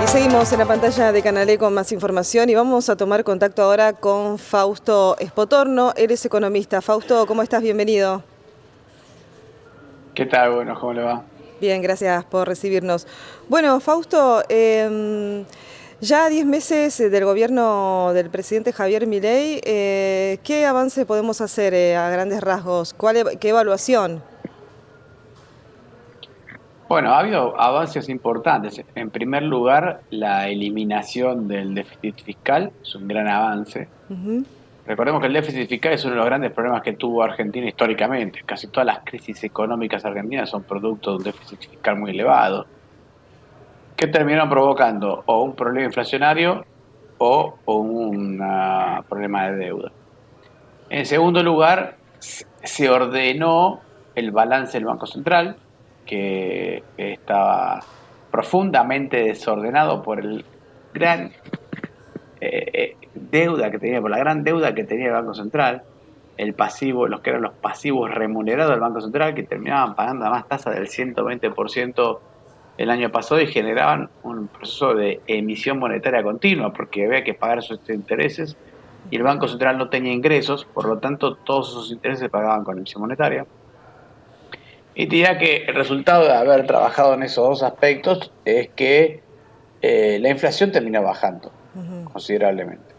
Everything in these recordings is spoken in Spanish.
Y seguimos en la pantalla de Canal E con más información y vamos a tomar contacto ahora con Fausto Espotorno. Él es economista. Fausto, ¿cómo estás? Bienvenido. ¿Qué tal? Bueno, ¿cómo le va? Bien, gracias por recibirnos. Bueno, Fausto, ya a 10 meses del gobierno del presidente Javier Milei, ¿qué avance podemos hacer a grandes rasgos? ¿Qué evaluación? Bueno, ha habido avances importantes. En primer lugar, la eliminación del déficit fiscal es un gran avance. Ujú. Recordemos que el déficit fiscal es uno de los grandes problemas que tuvo Argentina históricamente. Casi todas las crisis económicas argentinas son producto de un déficit fiscal muy elevado, que terminaron provocando o un problema inflacionario o un problema de deuda. En segundo lugar, se ordenó el balance del Banco Central, que estaba profundamente desordenado por el gran deuda que tenía, por la gran deuda que tenía el Banco Central, el pasivo, los que eran los pasivos remunerados del Banco Central, que terminaban pagando a más tasa del 120% el año pasado y generaban un proceso de emisión monetaria continua, porque había que pagar sus intereses y el Banco Central no tenía ingresos, por lo tanto todos esos intereses se pagaban con emisión monetaria. Y diría que el resultado de haber trabajado en esos dos aspectos es que la inflación termina bajando considerablemente.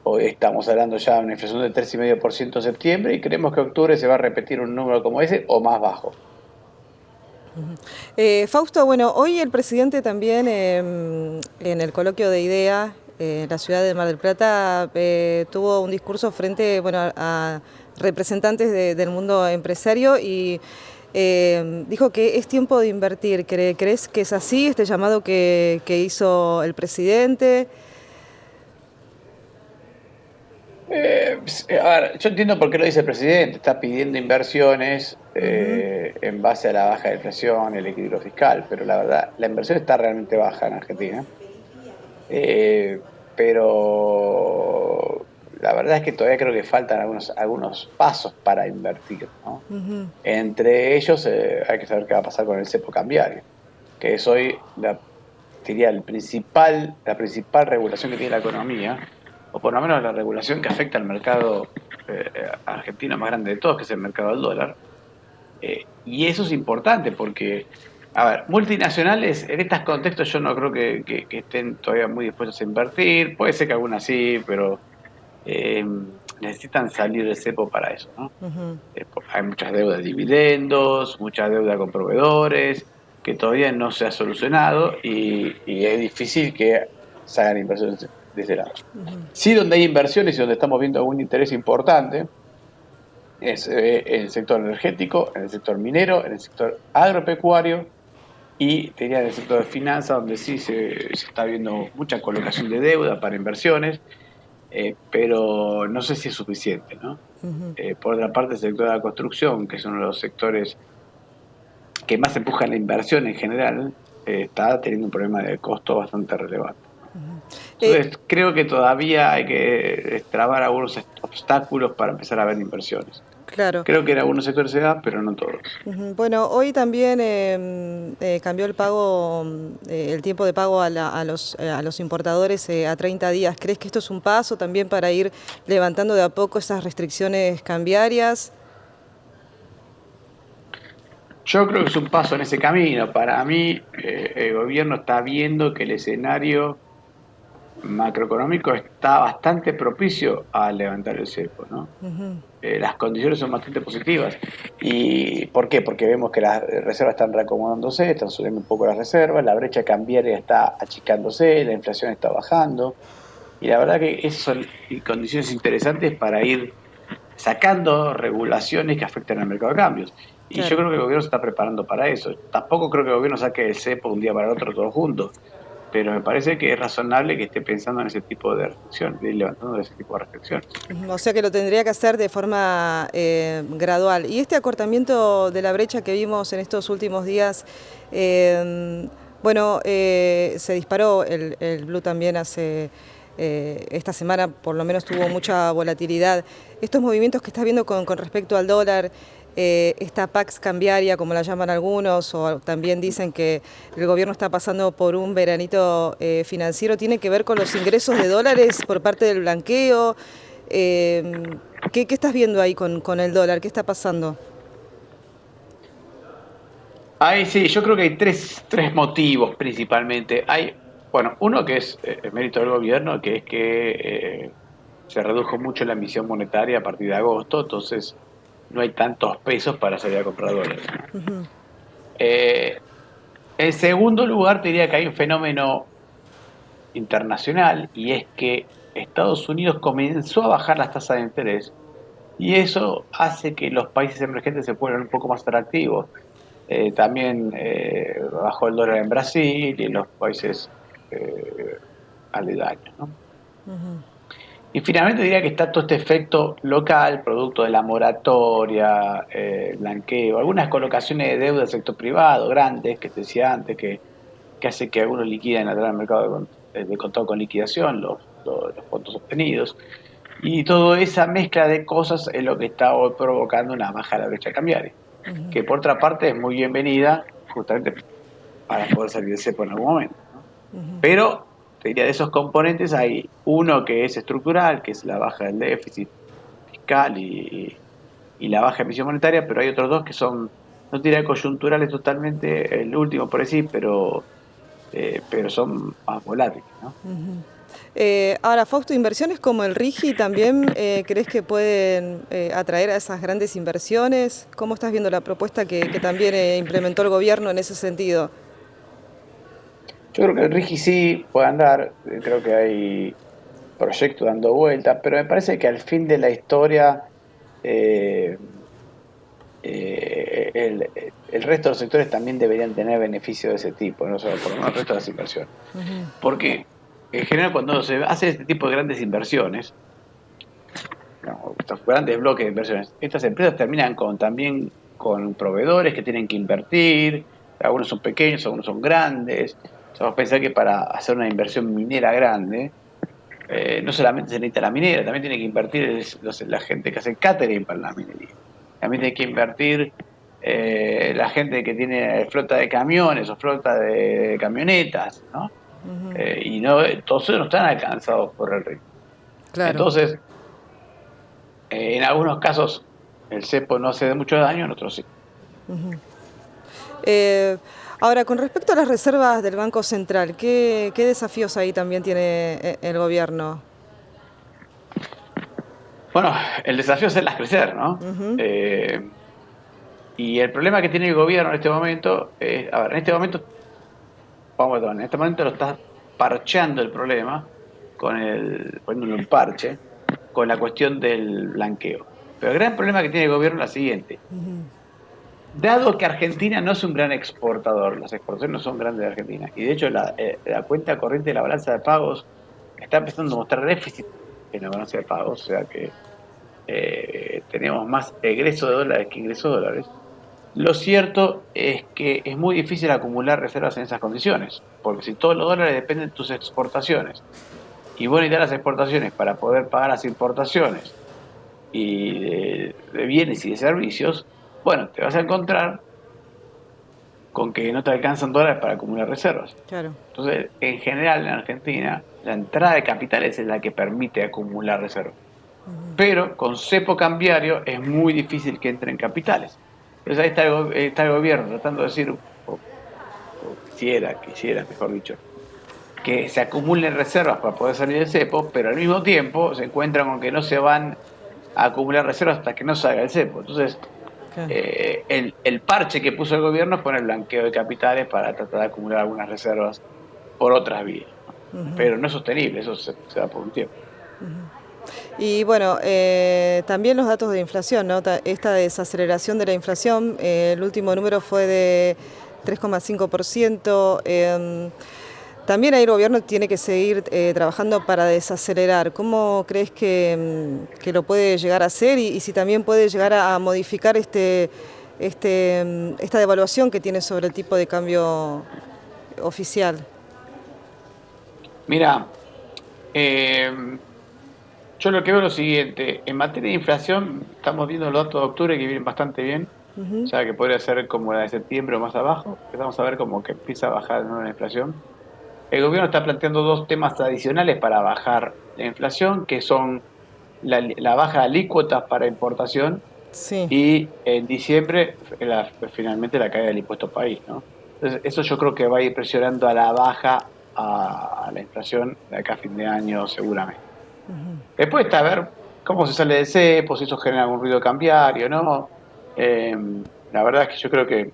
Hoy estamos hablando ya de una inflación del 3,5% en septiembre y creemos que en octubre se va a repetir un número como ese o más bajo. Fausto, bueno, hoy el presidente también en el coloquio de IDEA en la ciudad de Mar del Plata tuvo un discurso frente, bueno, a representantes del mundo empresario y dijo que es tiempo de invertir. ¿Crees que es así este llamado que hizo el presidente? A ver, yo entiendo por qué lo dice el presidente, está pidiendo inversiones Ujú. en base a la baja de inflación, el equilibrio fiscal, pero la verdad, la inversión está realmente baja en Argentina. Eh, pero la verdad es que todavía creo que faltan algunos pasos para invertir, ¿no? Entre ellos hay que saber qué va a pasar con el cepo cambiario, que es hoy diría la principal regulación que tiene la economía, o por lo menos la regulación que afecta al mercado argentino más grande de todos, que es el mercado del dólar. Y eso es importante porque, a ver, multinacionales en estos contextos yo no creo que estén todavía muy dispuestos a invertir, puede ser que algunas sí, pero eh, necesitan salir del cepo para eso, ¿no? Hay muchas deudas de dividendos, mucha deuda con proveedores, que todavía no se ha solucionado y es difícil que se hagan inversiones de ese lado. Sí, donde hay inversiones y donde estamos viendo algún interés importante es en el sector energético, en el sector minero, en el sector agropecuario y tenía en el sector de finanzas, donde sí se está viendo mucha colocación de deuda para inversiones, pero no sé si es suficiente, ¿no? Por otra parte, el sector de la construcción, que es uno de los sectores que más empuja la inversión en general, está teniendo un problema de costo bastante relevante. Eh, Entonces, creo que todavía hay que destrabar algunos obstáculos para empezar a ver inversiones. claro. Creo que en algunos sectores se da, pero no todos. Bueno, hoy también cambió el pago, el tiempo de pago a los importadores a 30 días. ¿Crees que esto es un paso también para ir levantando de a poco esas restricciones cambiarias? Yo creo que es un paso en ese camino. Para mí, el gobierno está viendo que el escenario macroeconómico está bastante propicio a levantar el cepo, ¿no? Las condiciones son bastante positivas. ¿Y por qué? Porque vemos que las reservas están reacomodándose, están subiendo un poco las reservas, la brecha cambiaria está achicándose, la inflación está bajando. Y la verdad que esas son condiciones interesantes para ir sacando regulaciones que afecten al mercado de cambios. Y yo Claro. creo que el gobierno se está preparando para eso. Tampoco creo que el gobierno saque el cepo de un día para el otro todo junto, pero me parece que es razonable que esté pensando en ese tipo de reflexiones, de ir levantando ese tipo de reflexiones. O sea que lo tendría que hacer de forma gradual. Y este acortamiento de la brecha que vimos en estos últimos días, bueno, se disparó el blue también hace esta semana, por lo menos tuvo mucha volatilidad. Estos movimientos que estás viendo con respecto al dólar, esta pax cambiaria, como la llaman algunos, o también dicen que el gobierno está pasando por un veranito financiero, tiene que ver con los ingresos de dólares por parte del blanqueo. ¿Qué estás viendo ahí con el dólar? ¿Qué está pasando? Sí, yo creo que hay tres motivos principalmente. Bueno, uno que es el mérito del gobierno, que es que se redujo mucho la emisión monetaria a partir de agosto, entonces no hay tantos pesos para salir a comprar dólares. Eh, en segundo lugar, te diría que hay un fenómeno internacional y es que Estados Unidos comenzó a bajar las tasas de interés y eso hace que los países emergentes se vuelvan un poco más atractivos. También bajó el dólar en Brasil y en los países aledaños, ¿no? Y finalmente diría que está todo este efecto local, producto de la moratoria, blanqueo, algunas colocaciones de deuda del sector privado, grandes, que te decía antes, que hace que algunos liquiden atrás del mercado de contado con liquidación los fondos obtenidos. Y toda esa mezcla de cosas es lo que está hoy provocando una baja de la brecha cambiaria, que por otra parte es muy bienvenida justamente para poder salir de cepo en algún momento, ¿no? Pero te diría, de esos componentes hay uno que es estructural, que es la baja del déficit fiscal y la baja emisión monetaria, pero hay otros dos que son, no te diría coyunturales totalmente, el último por decir, pero son más volátiles, ¿no? Ahora, Fausto, inversiones como el RIGI también, ¿crees que pueden atraer a esas grandes inversiones? ¿Cómo estás viendo la propuesta que también implementó el gobierno en ese sentido? Yo creo que el RIGI sí puede andar, creo que hay proyectos dando vueltas, pero me parece que al fin de la historia eh, el resto de los sectores también deberían tener beneficios de ese tipo, no solo por lo menos el resto de las inversiones. Porque en general cuando se hace este tipo de grandes inversiones, no, estos grandes bloques de inversiones, estas empresas terminan también con proveedores que tienen que invertir, algunos son pequeños, algunos son grandes. O sea, vos pensás que para hacer una inversión minera grande, no solamente se necesita la minera, también tiene que invertir la gente que hace catering para la minería. También tiene que invertir la gente que tiene flota de camiones o flota de camionetas, ¿no? Y no, todos ellos no están alcanzados por el ritmo. Claro. Entonces, en algunos casos el cepo no hace de mucho daño, en otros sí. Ahora, con respecto a las reservas del Banco Central, ¿qué desafíos ahí también tiene el gobierno? Bueno, el desafío es hacerlas crecer, ¿no? Y el problema que tiene el gobierno en este momento es, a ver, en este momento, en este momento lo está parcheando el problema, poniéndole un parche, con la cuestión del blanqueo. Pero el gran problema que tiene el gobierno es la siguiente. Dado que Argentina no es un gran exportador, las exportaciones no son grandes de Argentina, y de hecho la cuenta corriente de la balanza de pagos está empezando a mostrar déficit en la balanza de pagos, o sea que tenemos más egreso de dólares que ingreso de dólares. Lo cierto es que es muy difícil acumular reservas en esas condiciones, porque si todos los dólares dependen de tus exportaciones, y vos necesitas las exportaciones para poder pagar las importaciones y de bienes y de servicios, bueno, te vas a encontrar con que no te alcanzan dólares para acumular reservas. Claro. Entonces, en general en Argentina, la entrada de capitales es la que permite acumular reservas. Pero con cepo cambiario es muy difícil que entren capitales. Entonces ahí está el gobierno tratando de decir, o quisiera, mejor dicho, que se acumulen reservas para poder salir del cepo, pero al mismo tiempo se encuentran con que no se van a acumular reservas hasta que no salga el cepo. Entonces, Claro. el parche que puso el gobierno es poner el blanqueo de capitales para tratar de acumular algunas reservas por otras vías. Pero no es sostenible, eso se da por un tiempo. Y bueno, también los datos de inflación, ¿no? Esta desaceleración de la inflación, el último número fue de 3,5%. También ahí el gobierno tiene que seguir trabajando para desacelerar. ¿Cómo crees que lo puede llegar a hacer y si también puede llegar a modificar esta devaluación que tiene sobre el tipo de cambio oficial? Mira, eh, Yo lo que veo es lo siguiente, en materia de inflación estamos viendo los datos de octubre que vienen bastante bien, o Ujú. sea que podría ser como la de septiembre o más abajo, empezamos a ver como que empieza a bajar de nuevo la inflación. El gobierno está planteando dos temas adicionales para bajar la inflación, que son la baja de alícuotas para importación Sí. y en diciembre finalmente la caída del impuesto país, ¿no? Entonces eso yo creo que va a ir presionando a la baja a la inflación de acá a fin de año seguramente. Después está a ver cómo se sale del cepo, si eso genera algún ruido cambiario, ¿no? Eh, la verdad es que yo creo que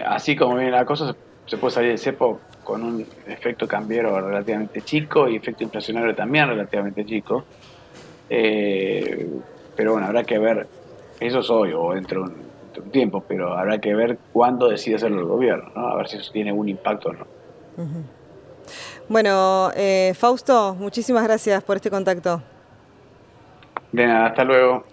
así como viene la cosa, se puede salir del cepo con un efecto cambiario relativamente chico y efecto inflacionario también relativamente chico. Eh, pero bueno, habrá que ver, eso es hoy o dentro de un tiempo, pero habrá que ver cuándo decide hacerlo el gobierno, ¿no? A ver si eso tiene algún impacto o no. Bueno, Fausto, muchísimas gracias por este contacto. De nada, hasta luego.